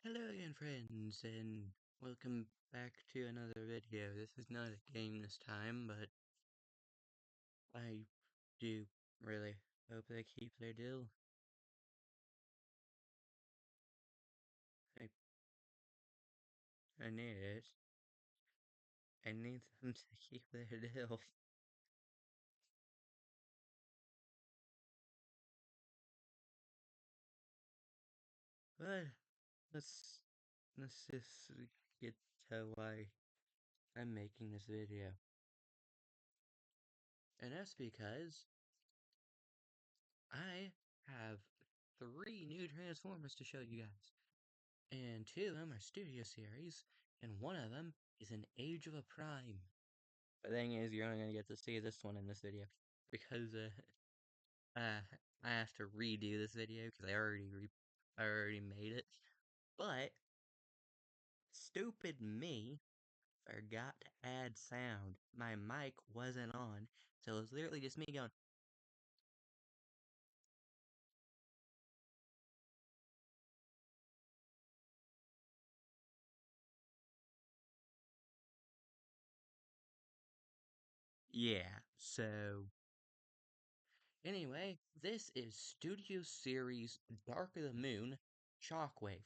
Hello again, friends, and welcome back to another video. This is not a game this time, but I do really hope they keep their deal. I, I need it. I need them to keep their deal. But let's let's just get to why I'm making this video. And that's because I have 3 new Transformers to show you guys. And 2 of them are studio series, and 1 of them is an Age of a Prime. The thing is, you're only gonna get to see this one in this video because uh I have to redo this video because I already made it. But stupid me forgot to add sound. My mic wasn't on, so it was literally just me going. Yeah. So anyway, this is Studio Series Dark of the Moon Shockwave.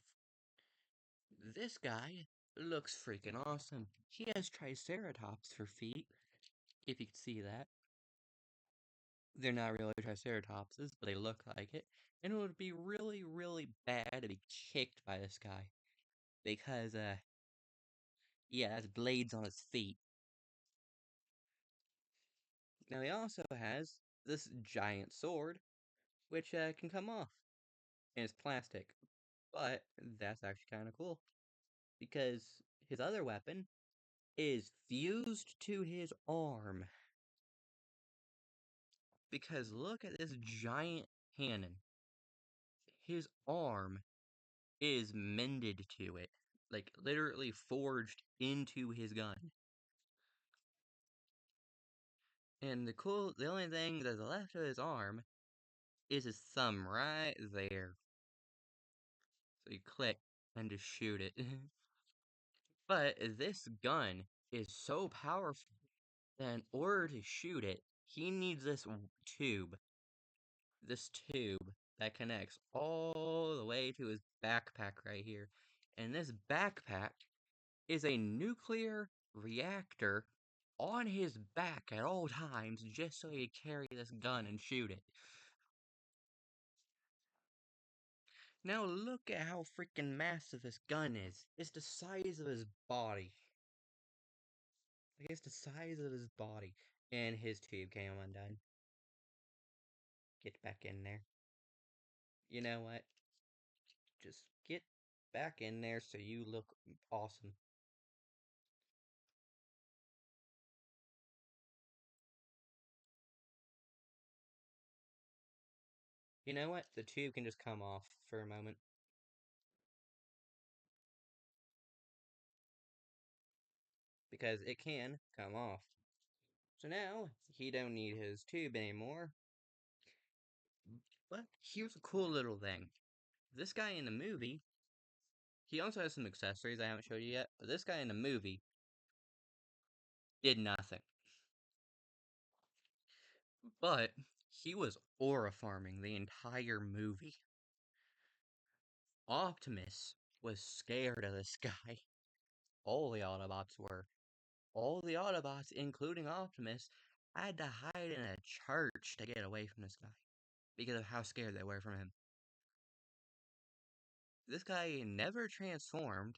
This guy looks freaking awesome. He has triceratops for feet, if you could see that. They're not really triceratopses, but they look like it. And it would be really, really bad to be kicked by this guy. Because, yeah, that's blades on his feet. Now he also has this giant sword, which, can come off. And it's plastic. But that's actually kind of cool. Because his other weapon is fused to his arm. Because look at this giant cannon. His arm is mended to it. Like, literally forged into his gun. And the only thing that's left of his arm is his thumb right there. So you click and just shoot it. But this gun is so powerful that in order to shoot it, he needs tube. This tube that connects all the way to his backpack right here. And this backpack is a nuclear reactor on his back at all times just so he can carry this gun and shoot it. Now look at how freaking massive this gun is. It's the size of his body. Like, it's the size of his body. And his tube came undone. Get back in there. You know what? Just get back in there so you look awesome. You know what? The tube can just come off for a moment. Because it can come off. So now, he don't need his tube anymore. But here's a cool little thing. This guy in the movie, he also has some accessories I haven't showed you yet, but this guy in the movie did nothing. But he was aura farming the entire movie. Optimus was scared of this guy. All the Autobots were. All the Autobots, including Optimus, had to hide in a church to get away from this guy because of how scared they were from him. This guy never transformed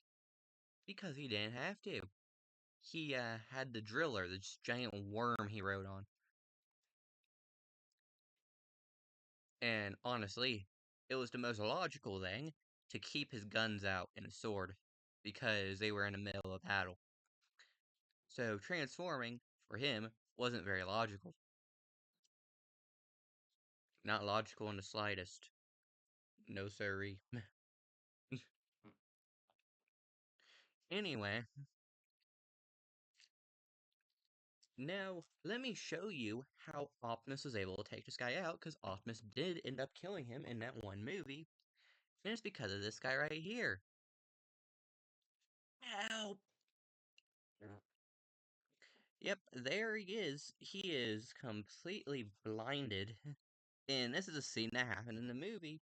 because he didn't have to. He had the driller, this giant worm he rode on. And honestly, it was the most logical thing to keep his guns out and his sword because they were in the middle of battle. So transforming, for him, wasn't very logical. Not logical in the slightest. No siree. Anyway, now let me show you how Optimus was able to take this guy out, because Optimus did end up killing him in that one movie. And it's because of this guy right here. Help! Yep, there he is. He is completely blinded. And this is a scene that happened in the movie.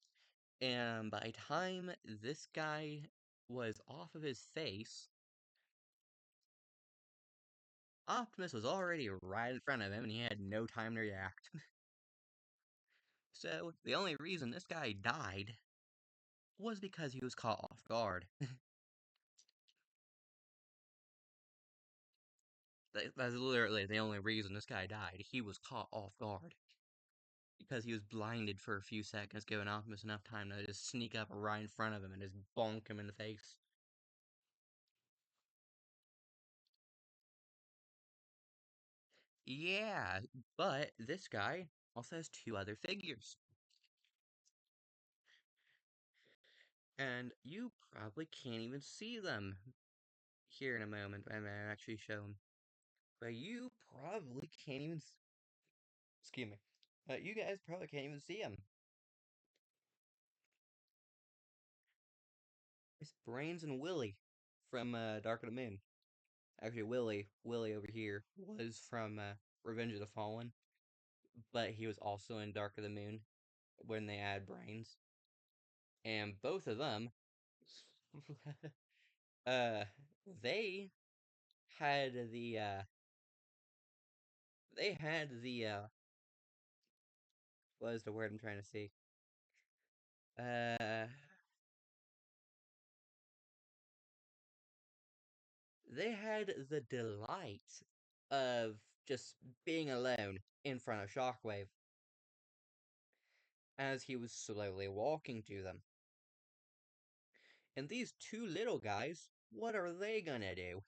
And by the time this guy was off of his face, Optimus was already right in front of him and he had no time to react. So, the only reason this guy died was because he was caught off guard. That's literally the only reason this guy died. He was caught off guard. Because he was blinded for a few seconds, giving Optimus enough time to just sneak up right in front of him and just bonk him in the face. Yeah, but this guy also has two other figures. And you probably can't even see them here in a moment. I'm gonna actually show them. But you probably can't even. Excuse me. You guys probably can't even see them. It's Brains and Willie from Dark of the Moon. Actually, Willie over here was from Revenge of the Fallen, but he was also in Dark of the Moon when they add Brains, and both of them, uh, they had the what is the word I'm trying to see? Uh, they had the delight of just being alone in front of Shockwave as he was slowly walking to them. And these two little guys, what are they gonna do?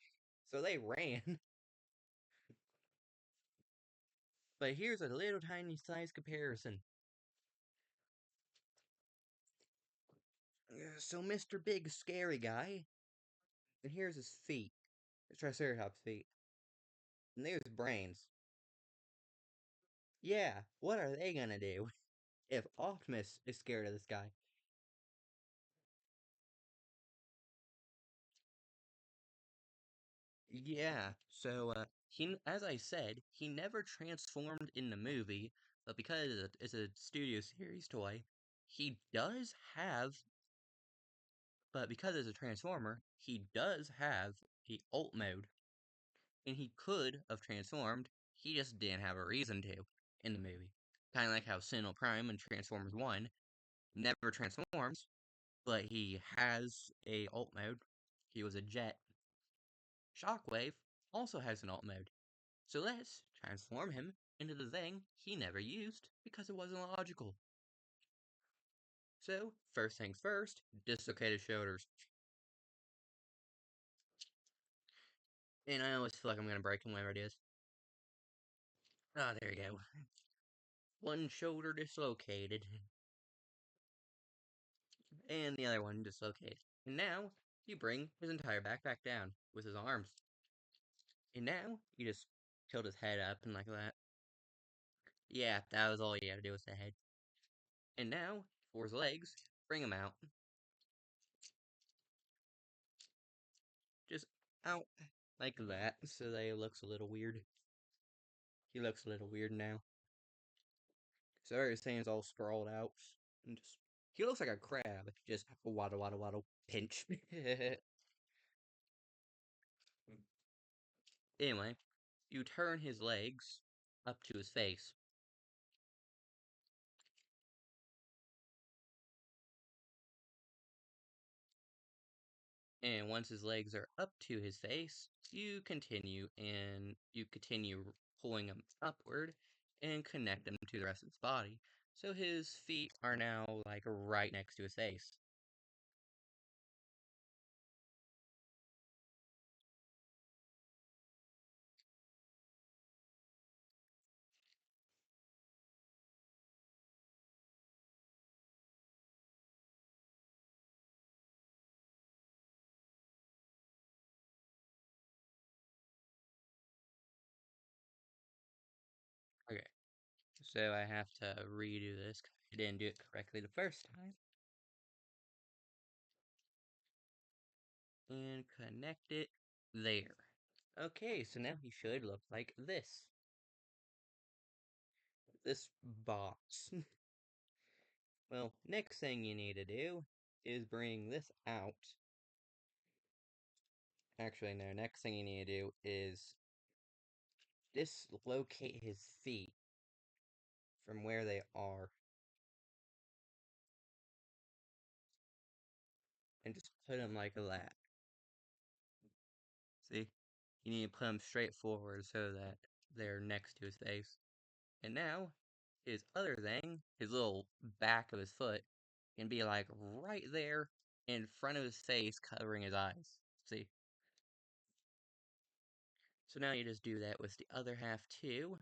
So they ran. But here's a little tiny size comparison. So Mr. Big Scary Guy, and here's his feet. It's Triceratops feet. And there's brains. Yeah, what are they gonna do if Optimus is scared of this guy? Yeah, so as I said, he never transformed in the movie, but because it's a Studio Series toy, he does have, but because it's a Transformer, he does have the Alt mode, and he could have transformed, he just didn't have a reason to in the movie. Kind of like how Sinnoh Prime in Transformers 1 never transforms, but he has a Alt mode. He was a jet. Shockwave also has an alt mode. So let's transform him into the thing he never used because it wasn't logical. So, first things first, dislocated shoulders. And I always feel like I'm gonna break him whenever it is. Ah, there you go. One shoulder dislocated, and the other one dislocated. And now, you bring his entire back down with his arms. And now, you just tilt his head up and like that. Yeah, that was all you had to do with the head. And now, for his legs, bring him out. Just out like that, so that he looks a little weird. He looks a little weird now. So everything's all sprawled out. And just he looks like a crab. Just waddle, waddle, waddle, pinch. Anyway, you turn his legs up to his face. And once his legs are up to his face, you continue pulling him upward and connect him to the rest of his body. So his feet are now like right next to his face. Okay, so I have to redo this 'cause I didn't do it correctly the first time. and connect it there. Okay, so now he should look like this. This box. Well, next thing you need to do is bring this out. Actually, no, next thing you need to do is dislocate his feet from where they are. And just put them like that. See? You need to put them straight forward so that they're next to his face. And now, his other thing, his little back of his foot, can be like right there in front of his face, covering his eyes. See? So now you just do that with the other half too.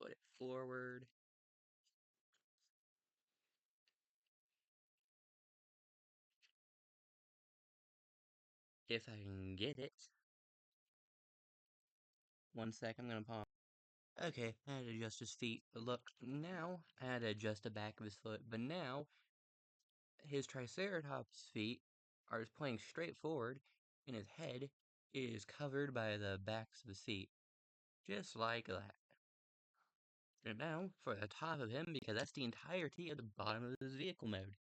Put it forward. If I can get it. One sec, I'm gonna pause. Okay, I had to adjust his feet. But look, now I had to adjust the back of his foot. But now his Triceratops feet are just pointing straight forward, and his head is covered by the backs of his feet. Just like that. And now, for the top of him, because that's the entirety of the bottom of his vehicle mode.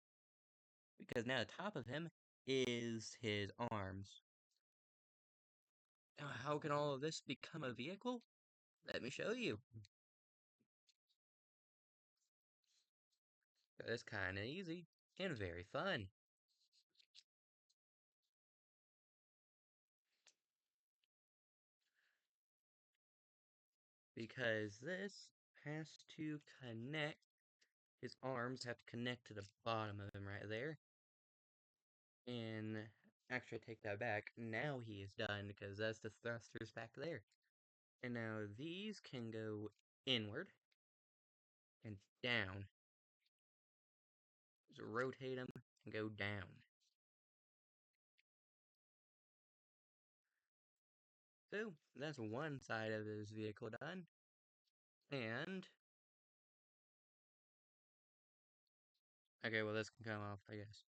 Because now the top of him is his arms. Now, how can all of this become a vehicle? Let me show you. It's kinda easy, and very fun. Because this has to connect, his arms have to connect to the bottom of him right there. And actually, I take that back. Now he is done because that's the thrusters back there. And now these can go inward and down. Just rotate them and go down. So that's one side of his vehicle done. And okay, well this can come off, I guess.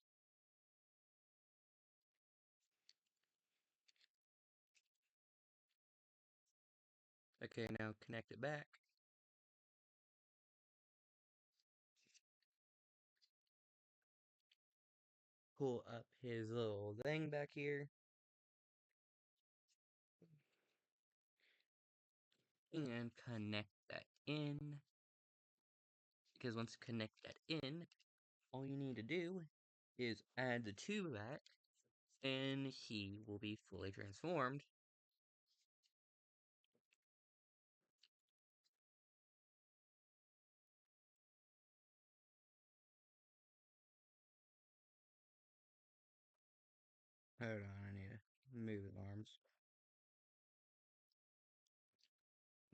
Okay, now connect it back. Pull up his little thing back here. And connect that in. Because once you connect that in, all you need to do is add the tube back, and he will be fully transformed. Hold on, I need to move the arms.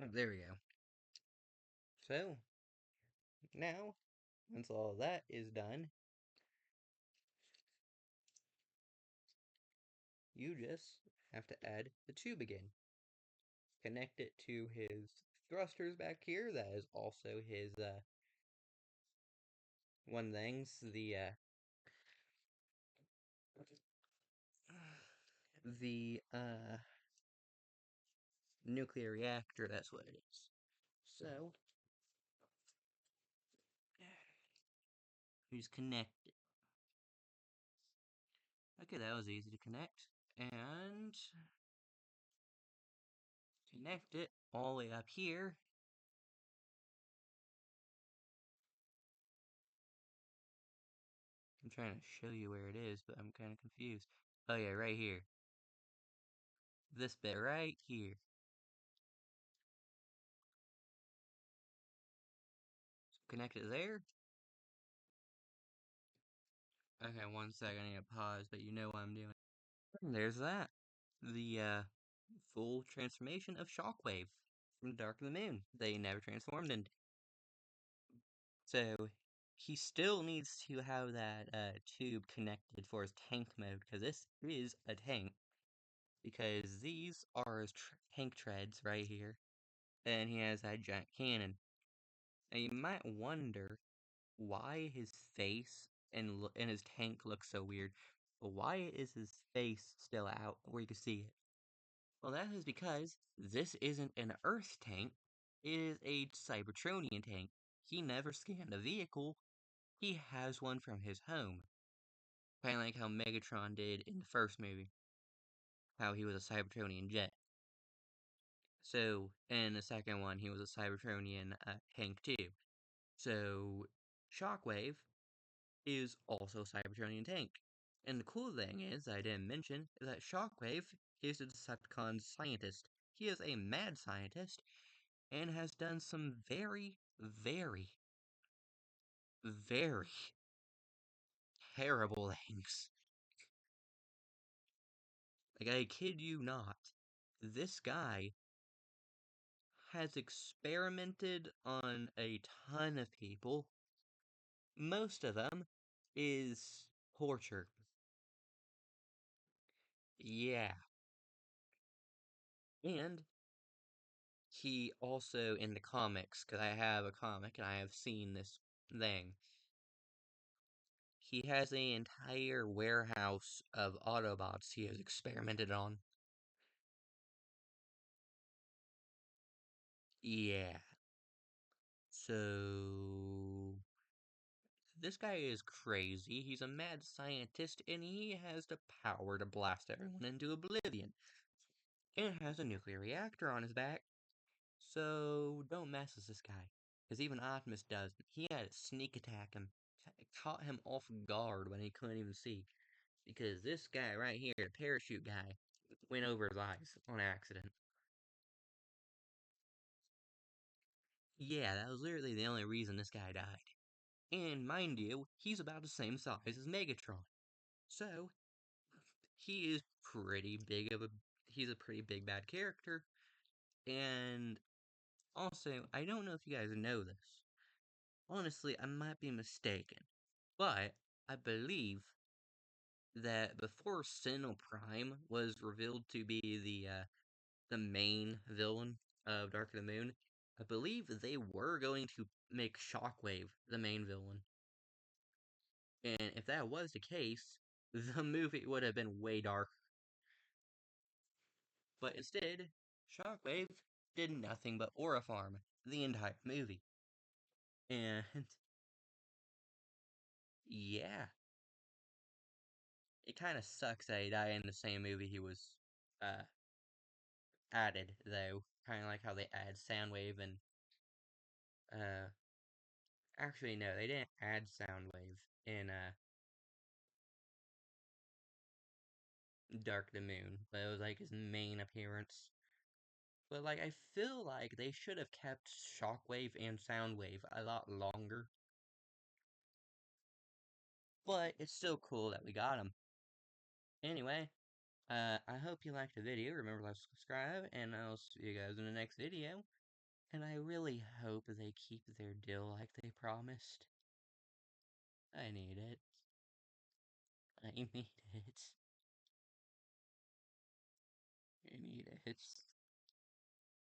Oh, there we go. So, now, once all that is done, you just have to add the tube again. Connect it to his thrusters back here. That is also his, one things, the nuclear reactor, that's what it is. So, you just connect it. Okay, that was easy to connect. And connect it all the way up here. I'm trying to show you where it is, but I'm kind of confused. Oh yeah, right here. This bit right here. So connect it there. Okay, one second, I need to pause, but you know what I'm doing. And there's that. The full transformation of Shockwave from Dark of the Moon. They never transformed into. So he still needs to have that tube connected for his tank mode, because this is a tank. Because these are his tank treads right here. And he has that giant cannon. Now you might wonder why his face and his tank looks so weird. But why is his face still out where you can see it? Well, that is because this isn't an Earth tank. It is a Cybertronian tank. He never scanned a vehicle. He has one from his home. Kind of like how Megatron did in the first movie. How he was a Cybertronian jet. So, in the second one, he was a Cybertronian tank too. So, Shockwave is also a Cybertronian tank. And the cool thing is, I didn't mention, is that Shockwave is a Decepticon scientist. He is a mad scientist and has done some very, very, very terrible things. Like, I kid you not. This guy has experimented on a ton of people. Most of them is torture. Yeah. And he also, in the comics, because I have a comic and I have seen this thing, he has an entire warehouse of Autobots he has experimented on. Yeah. So, this guy is crazy. He's a mad scientist and he has the power to blast everyone into oblivion. And has a nuclear reactor on his back. So, don't mess with this guy. Because even Optimus doesn't. He had a sneak attack him. Caught him off guard when he couldn't even see. Because this guy right here, the parachute guy, went over his eyes on accident. Yeah, that was literally the only reason this guy died. And mind you, he's about the same size as Megatron. So, he is pretty big of a he's a pretty big bad character. And also, I don't know if you guys know this. Honestly, I might be mistaken. But I believe that before Sentinel Prime was revealed to be the main villain of Dark of the Moon, I believe they were going to make Shockwave the main villain. And if that was the case, the movie would have been way darker. But instead, Shockwave did nothing but aura farm the entire movie. And yeah, it kind of sucks that he died in the same movie he was uh, added, though. Kind of like how they add Soundwave and uh, actually no, they didn't add Soundwave in Dark the Moon, but it was like his main appearance. But like I feel like they should have kept Shockwave and Soundwave a lot longer. But it's still cool that we got them. Anyway, I hope you liked the video. Remember to subscribe, and I'll see you guys in the next video. And I really hope they keep their deal like they promised. I need it. I need it. I need it.